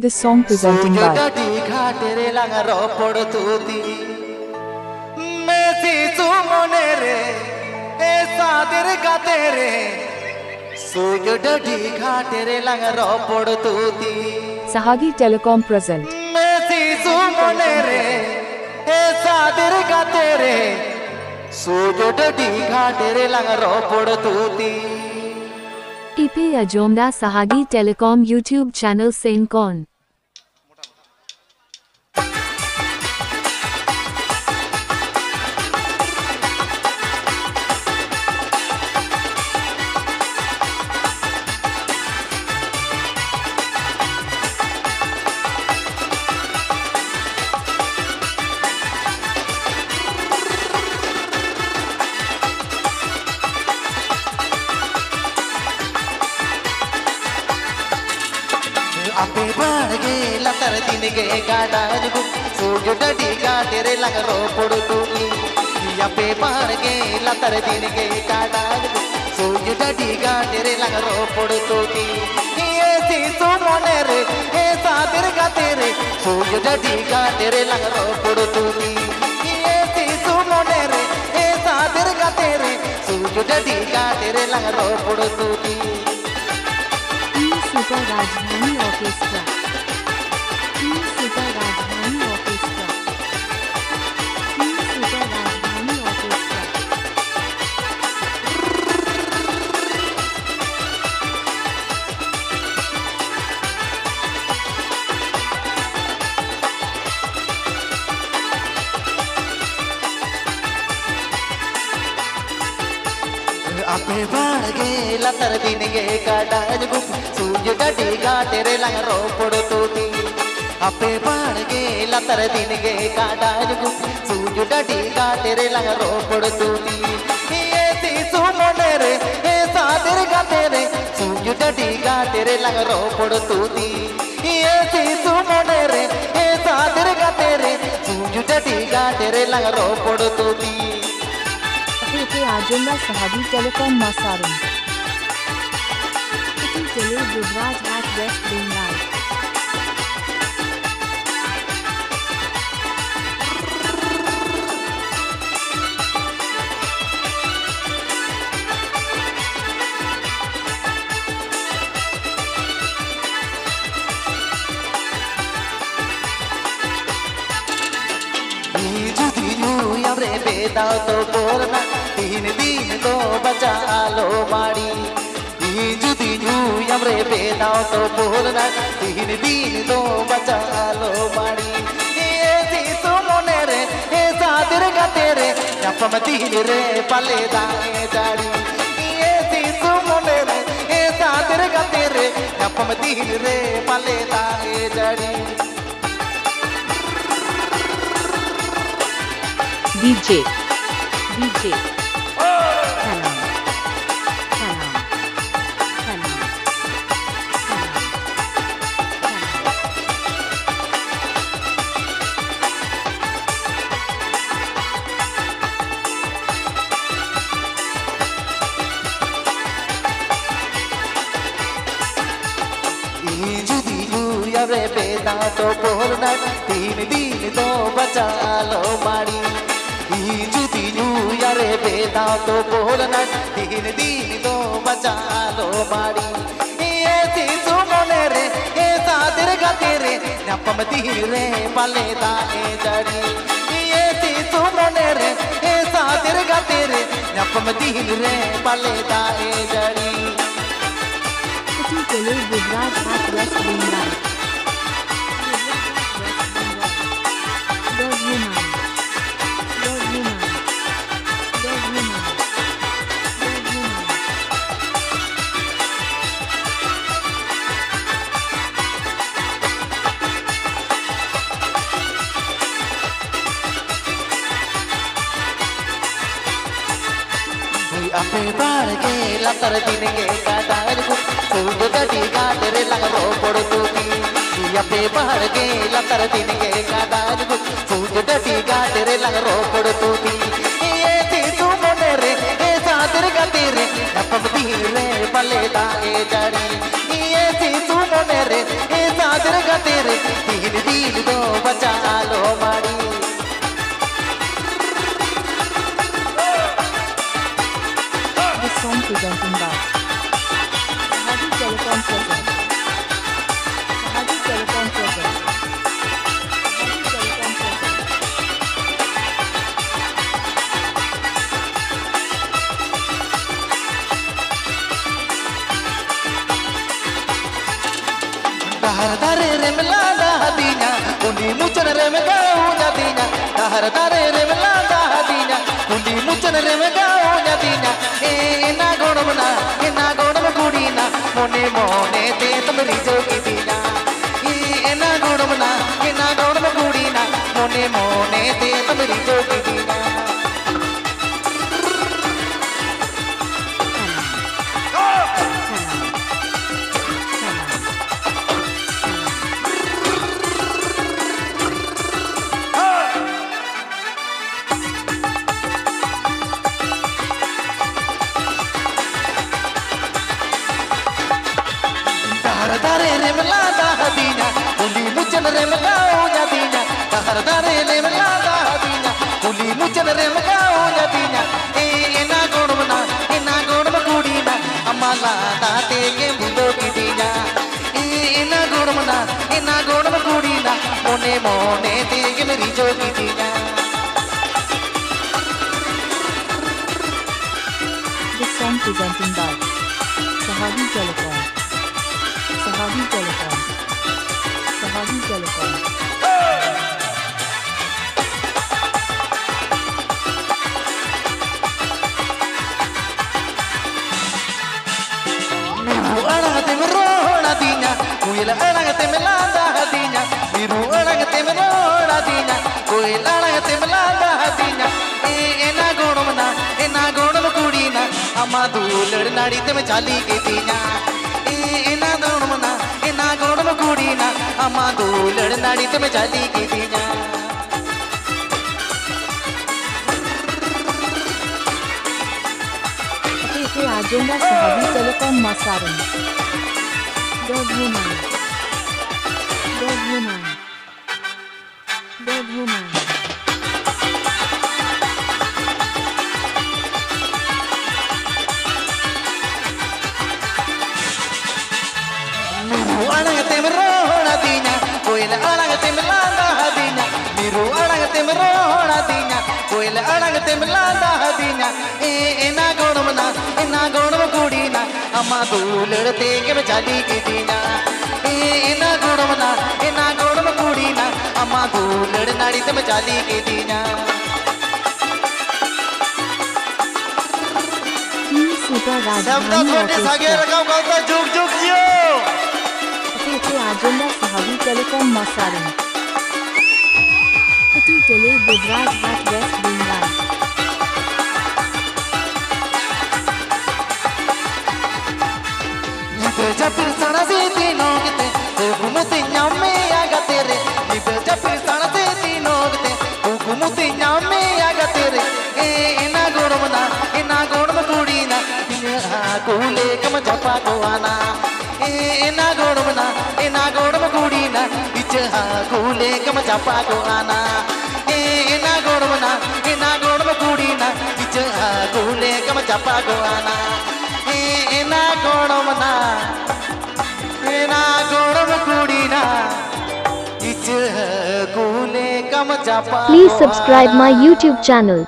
This song presenting by Sahagi Telecom present. EP Ajomda Sahagi Telecom YouTube channel Sencon. आपे बढ़ गे लतर दिन गे गाड़ा जुगु सूर्य डडी गा तेरे लग रो पड़ तूनी आपे बढ़ गे लतर दिन गे गाड़ा जुगु सूर्य डडी गा तेरे लग रो पड़ तूनी ये सीसु मोने रे ये सादिर गा तेरे सूर्य डडी गा तेरे लग रो पड़ तूनी ये सीसु मोने रे ये सादिर गा तेरे सूर्य डडी गा तेरे लग रो पड़ तूनी Super Rajdhani Orchestra. Super Rajdhani Orchestra. Super Rajdhani Orchestra. आपे बढ़ गे लतर दिन गे गाड़ा जुगु सूर्य डडी गा तेरे लंग रो पड़ तूती आपे बढ़ गे लतर दिन गे गाड़ा जुगु सूर्य डडी गा तेरे लंग रो पड़ तूती ये सीसु मोने रे ये सादिर गा तेरे सूर्य डडी गा तेरे लंग रो पड़ तूती ये सीसु मोने रे ये सादिर गा तेरे सूर्य डडी गा तेरे लंग रो पड़ तूती EP Ajomda Sahagi Telecom Masarum. Iti Tele Gujarat at West Bengal. बेदा तो बोलना तीन दिन तो बचा लो माड़ी जुदी यमरे बेदा तो बोलना तीन दिन तो बचा लो माड़ी ये सीसु मोने रे ये सादिर गा तेरे नपम तीन रे पले दाए जाड़ी ये सीसु मोने रे ये सादिर गा तेरे नपम तीन रे पले दाए जाड़ी DJ Salam रे बेदा तो बोलना तीन दिन तो बचा लो माड़ी जुदी यारे बेदा तो बोलना तीन दिन तो बचा लो माड़ी ये सीसु मोने रे ये सादिर गा तेरे नपम तीन रे पले दाए जड़ी ये सीसु मोने रे ये सादिर गा तेरे नपम तीन रे पले दाए जड़ी Iti Tele Gujarat at West Bengal. आपे बढ़ गे लतर दिन गे गाड़ा जुगु सूर्य डडी गा तेरे लंग रो पड़ तूती आपे बढ़ गे लतर दिन गे गाड़ा जुगु सूर्य डडी गा तेरे लंग रो पड़ तूती ये सीसु मोने रे ये सादिर गा तेरे नपम तीन रे पले दाए जाड़ी ये सीसु मोने रे ये सादिर आगा तेरे तीन दिल दो बचा लो मारी This song presenting by Sahagi Telecom present. Sahagi Telecom present. Sahagi Telecom present. dahar dare remla dahadinya kundi muchan remga unyadinya dahar dare remla dahadinya kundi muchan remga unyadinya ena godam kudina mone mone te tumri jogi dina ena godam kudina mone mone te tumri jogi dina dare remla dahadinya kundi muchan remga unyadinya dahar dare remla dahadinya kundi muchan remga unyadinya ena godam kudina amala da tege budo kidinya ena godam kudina mone mone tege meri jogi dinya This song presenting by Sahagi Telecom. Sahagi Telecom. Sahagi Telecom. Arangate merona dinya, kuila arangate melanda hadinya, biru arangate merona dinya, kuila arangate melanda hadinya. ena godam kudina, amadu lad nadi te me chali ke dinya. ena godam kudina, amadu lad nadi te me chali ke dinya. Ate agenda Sahagi Telecom Masarum. Dog woman. Dog woman. Dog woman. Arangate merona dinya, koila arangate melanda hadinya, biru arangate merona dinya, koila arangate melanda hadinya. ena godam kudina, amadu lad tege me chali ke dinya. ena godam kudina, amadu lad nadi te me chali ke dinya. Super Sabda Rajdhani thode sage Orchestra. rakam gaata jug jug jiyo. Ate agenda Sahagi Telecom Masarum. Ati Tele Gujarat Hat West Bengal. Japir sana se teenog te, gumute nyamme aga tere. Japir sana se teenog te, gumute nyamme aga tere. ena godam kudina, kule kam japa ko ana. ena godam kudina, icha kule kam japa ko ana. ena godam kudina, icha kule kam japa ko ana. ena godam kudina, icha kule kam japa. Please subscribe my YouTube channel.